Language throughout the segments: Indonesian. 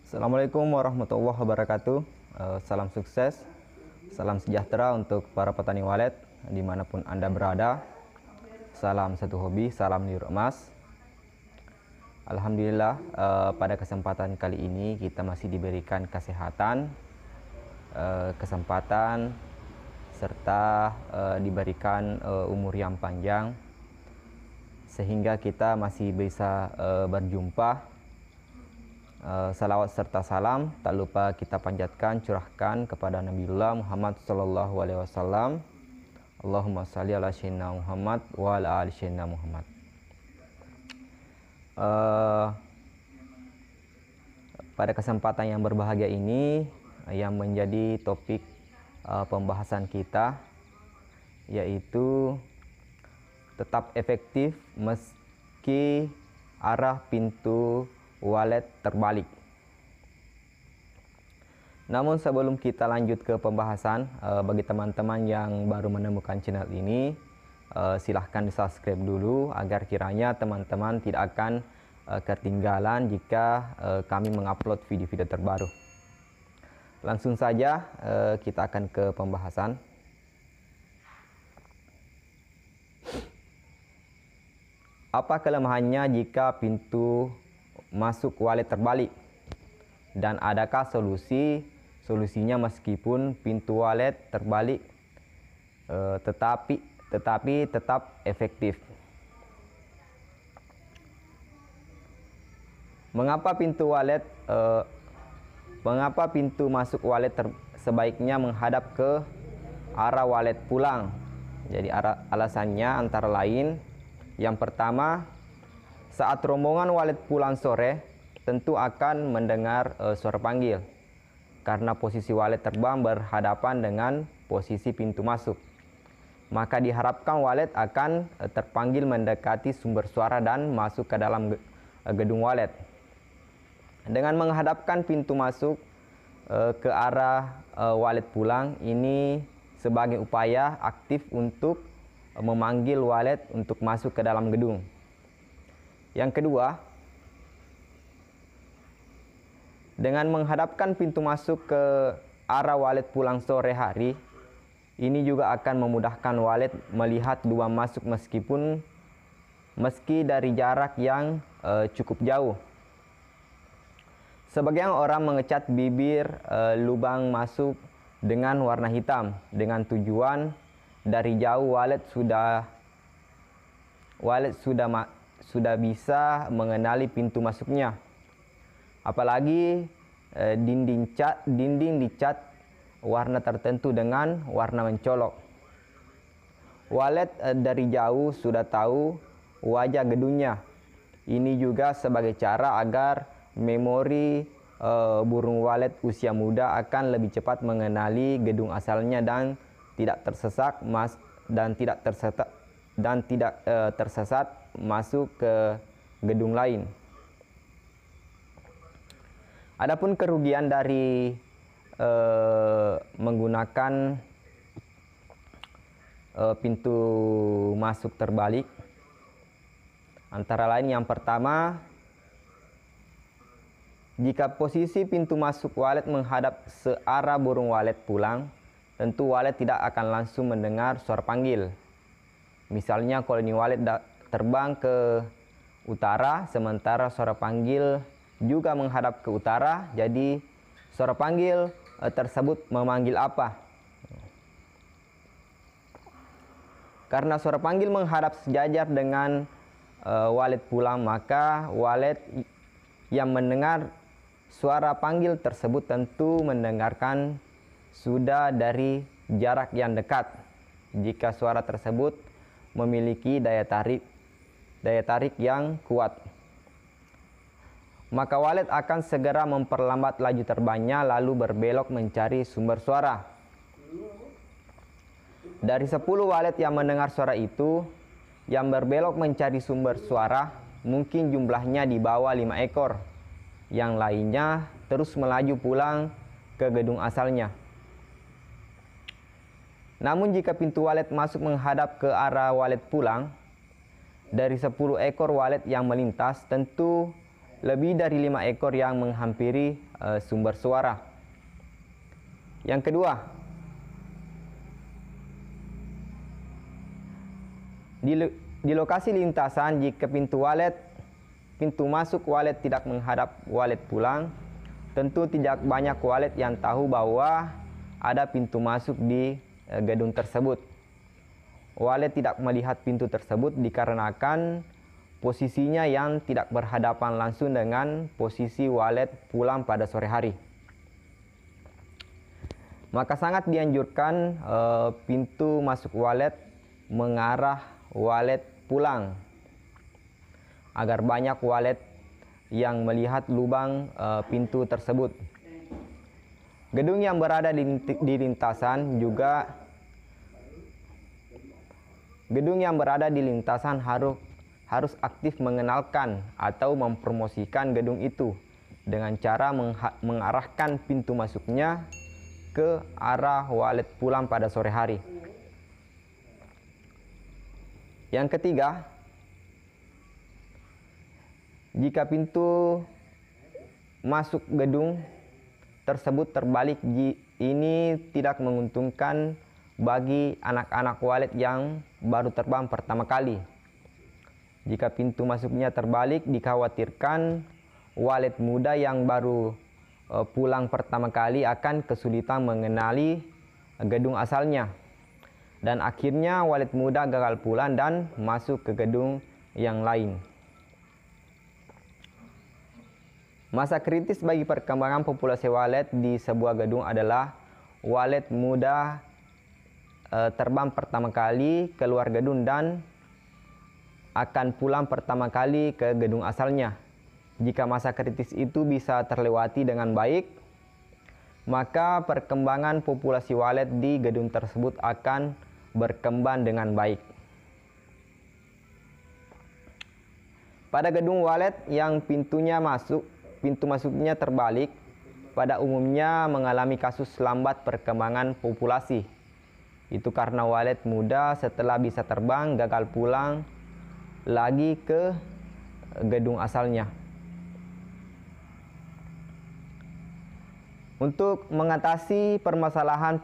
Assalamualaikum warahmatullahi wabarakatuh. Salam sukses, salam sejahtera untuk para petani walet dimanapun Anda berada. Salam satu hobi, salam niur emas. Alhamdulillah, pada kesempatan kali ini kita masih diberikan kesehatan, kesempatan, serta diberikan umur yang panjang, sehingga kita masih bisa berjumpa. Salawat serta salam tak lupa kita panjatkan, curahkan kepada Nabiullah Muhammad Sallallahu Alaihi Wasallam. Allahumma salli ala sayyidina Muhammad wa ala ali sayyidina Muhammad. Pada kesempatan yang berbahagia ini, yang menjadi topik pembahasan kita yaitu tetap efektif meski arah pintu walet terbalik. Namun sebelum kita lanjut ke pembahasan, bagi teman-teman yang baru menemukan channel ini, silahkan di subscribe dulu agar kiranya teman-teman tidak akan ketinggalan jika kami mengupload video-video terbaru. Langsung saja kita akan ke pembahasan. Apa kelemahannya jika pintu masuk walet terbalik, dan adakah solusinya meskipun pintu walet terbalik tetapi tetap efektif? Mengapa pintu masuk walet sebaiknya menghadap ke arah walet pulang? Jadi alasannya antara lain, yang pertama, saat rombongan walet pulang sore, tentu akan mendengar suara panggil, karena posisi walet terbang berhadapan dengan posisi pintu masuk. Maka diharapkan walet akan terpanggil mendekati sumber suara dan masuk ke dalam gedung walet. Dengan menghadapkan pintu masuk ke arah walet pulang, ini sebagai upaya aktif untuk memanggil walet untuk masuk ke dalam gedung. Yang kedua, dengan menghadapkan pintu masuk ke arah walet pulang sore hari, ini juga akan memudahkan walet melihat lubang masuk meski dari jarak yang cukup jauh. Sebagian orang mengecat bibir lubang masuk dengan warna hitam dengan tujuan dari jauh walet sudah bisa mengenali pintu masuknya. Apalagi dinding dicat warna tertentu dengan warna mencolok. Walet dari jauh sudah tahu wajah gedungnya. Ini juga sebagai cara agar memori burung walet usia muda akan lebih cepat mengenali gedung asalnya dan tidak tersesat masuk ke gedung lain. Adapun kerugian dari menggunakan pintu masuk terbalik, antara lain yang pertama, jika posisi pintu masuk walet menghadap searah burung walet pulang, tentu walet tidak akan langsung mendengar suara panggil. Misalnya koloni walet terbang ke utara, sementara suara panggil juga menghadap ke utara, jadi suara panggil tersebut memanggil apa? Karena suara panggil menghadap sejajar dengan walet pulang, maka walet yang mendengar suara panggil tersebut tentu mendengarkan sudah dari jarak yang dekat. Jika suara tersebut memiliki daya tarik yang kuat, maka walet akan segera memperlambat laju terbangnya lalu berbelok mencari sumber suara. Dari 10 walet yang mendengar suara itu, yang berbelok mencari sumber suara mungkin jumlahnya di bawah 5 ekor. Yang lainnya terus melaju pulang ke gedung asalnya. Namun jika pintu walet masuk menghadap ke arah walet pulang, dari 10 ekor walet yang melintas, tentu lebih dari 5 ekor yang menghampiri sumber suara. Yang kedua, di lokasi lintasan, jika pintu masuk walet tidak menghadap walet pulang, tentu tidak banyak walet yang tahu bahwa ada pintu masuk di gedung tersebut. Walet tidak melihat pintu tersebut dikarenakan posisinya yang tidak berhadapan langsung dengan posisi walet pulang pada sore hari. Maka sangat dianjurkan pintu masuk walet mengarah walet pulang, agar banyak walet yang melihat lubang pintu tersebut. Gedung yang berada di lintasan harus aktif mengenalkan atau mempromosikan gedung itu dengan cara mengarahkan pintu masuknya ke arah walet pulang pada sore hari. Yang ketiga, jika pintu masuk gedung tersebut terbalik, ini tidak menguntungkan bagi anak-anak walet yang baru terbang pertama kali. Jika pintu masuknya terbalik, dikhawatirkan walet muda yang baru pulang pertama kali akan kesulitan mengenali gedung asalnya. Dan akhirnya walet muda gagal pulang dan masuk ke gedung yang lain. Masa kritis bagi perkembangan populasi walet di sebuah gedung adalah walet muda terbang pertama kali keluar gedung dan akan pulang pertama kali ke gedung asalnya. Jika masa kritis itu bisa terlewati dengan baik, maka perkembangan populasi walet di gedung tersebut akan berkembang dengan baik. Pada gedung walet yang pintu masuknya terbalik, pada umumnya mengalami kasus lambat perkembangan populasi. Itu karena walet muda setelah bisa terbang gagal pulang lagi ke gedung asalnya. Untuk mengatasi permasalahan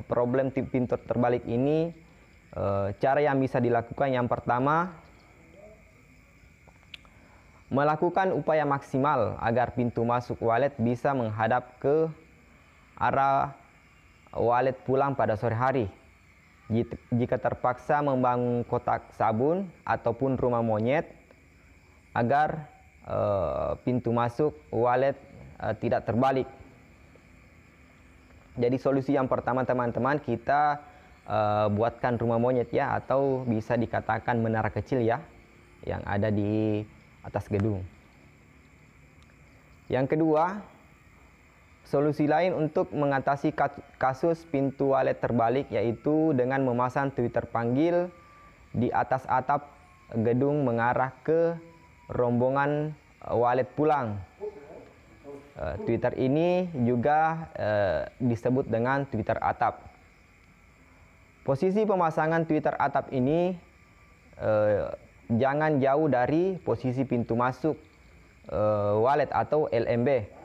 problem pintu terbalik ini, cara yang bisa dilakukan yang pertama, melakukan upaya maksimal agar pintu masuk walet bisa menghadap ke arah walet pulang pada sore hari. Jika terpaksa membangun kotak sabun ataupun rumah monyet agar pintu masuk walet tidak terbalik. Jadi solusi yang pertama teman-teman, kita buatkan rumah monyet ya, atau bisa dikatakan menara kecil ya, yang ada di atas gedung. Yang kedua, solusi lain untuk mengatasi kasus pintu walet terbalik yaitu dengan memasang Twitter panggil di atas atap gedung mengarah ke rombongan walet pulang. Twitter ini juga disebut dengan Twitter atap. Posisi pemasangan Twitter atap ini jangan jauh dari posisi pintu masuk walet atau LMB.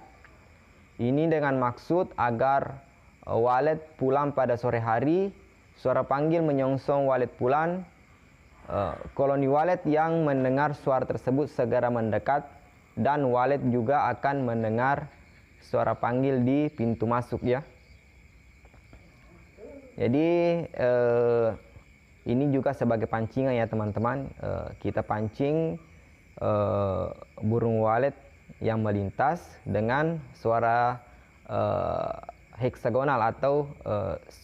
Ini dengan maksud agar walet pulang pada sore hari, suara panggil menyongsong walet pulang. Koloni walet yang mendengar suara tersebut segera mendekat, dan walet juga akan mendengar suara panggil di pintu masuk ya. Jadi ini juga sebagai pancingan ya teman-teman. Kita pancing burung walet yang melintas dengan suara heksagonal atau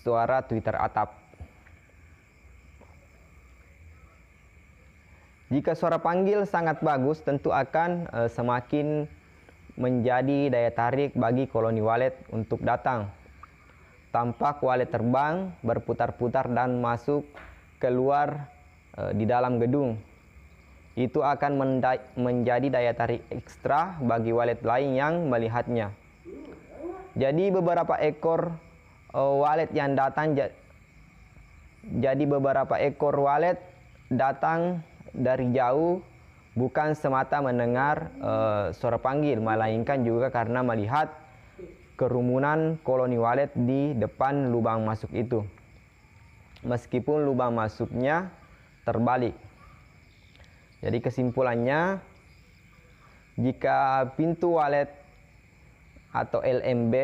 suara Twitter atap. Jika suara panggil sangat bagus, tentu akan semakin menjadi daya tarik bagi koloni walet untuk datang. Tampak walet terbang, berputar-putar dan masuk keluar di dalam gedung. Itu akan menjadi daya tarik ekstra bagi walet lain yang melihatnya. Jadi beberapa ekor walet datang dari jauh bukan semata mendengar suara panggil, melainkan juga karena melihat kerumunan koloni walet di depan lubang masuk itu, meskipun lubang masuknya terbalik. Jadi kesimpulannya, jika pintu walet atau LMB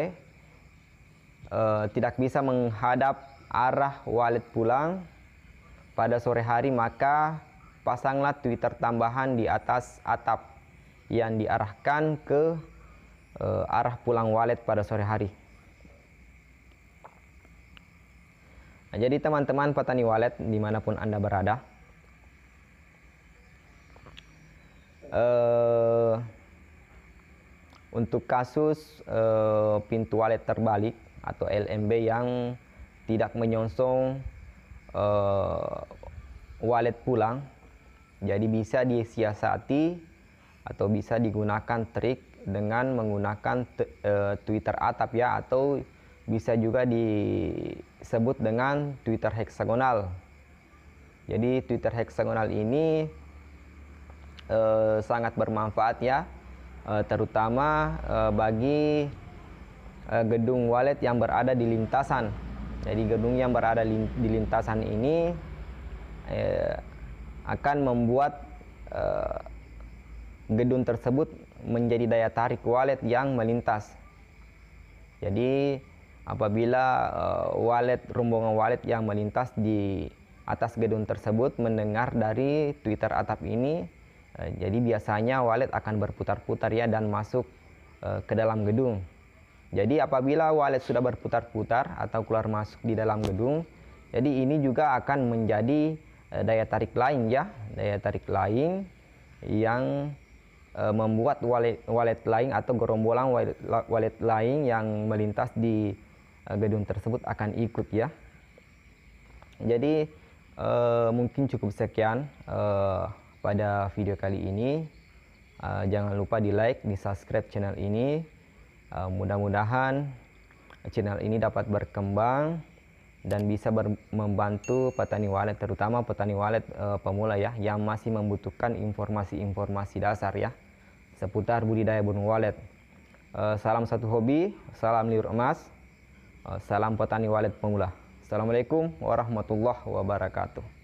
tidak bisa menghadap arah walet pulang pada sore hari, maka pasanglah tweeter tambahan di atas atap yang diarahkan ke arah pulang walet pada sore hari. Nah, jadi teman-teman petani walet dimanapun Anda berada, untuk kasus pintu walet terbalik atau LMB yang tidak menyongsong walet pulang, jadi bisa disiasati atau bisa digunakan trik dengan menggunakan tweeter atap ya, atau bisa juga disebut dengan tweeter heksagonal. Jadi tweeter heksagonal ini sangat bermanfaat ya, terutama bagi gedung walet yang berada di lintasan. Jadi gedung yang berada di lintasan ini akan membuat gedung tersebut menjadi daya tarik walet yang melintas. Jadi apabila rombongan walet yang melintas di atas gedung tersebut mendengar dari tweeter atap ini, jadi biasanya walet akan berputar-putar ya dan masuk ke dalam gedung. Jadi apabila walet sudah berputar-putar atau keluar masuk di dalam gedung, jadi ini juga akan menjadi daya tarik lain ya, daya tarik lain yang membuat walet lain atau gerombolan walet lain yang melintas di gedung tersebut akan ikut ya. Jadi mungkin cukup sekian pada video kali ini. Jangan lupa di like, di subscribe channel ini. Mudah-mudahan channel ini dapat berkembang dan bisa membantu petani walet, terutama petani walet pemula ya, yang masih membutuhkan informasi-informasi dasar ya seputar budidaya burung walet. Salam satu hobi, salam liur emas, salam petani walet pemula. Assalamualaikum warahmatullahi wabarakatuh.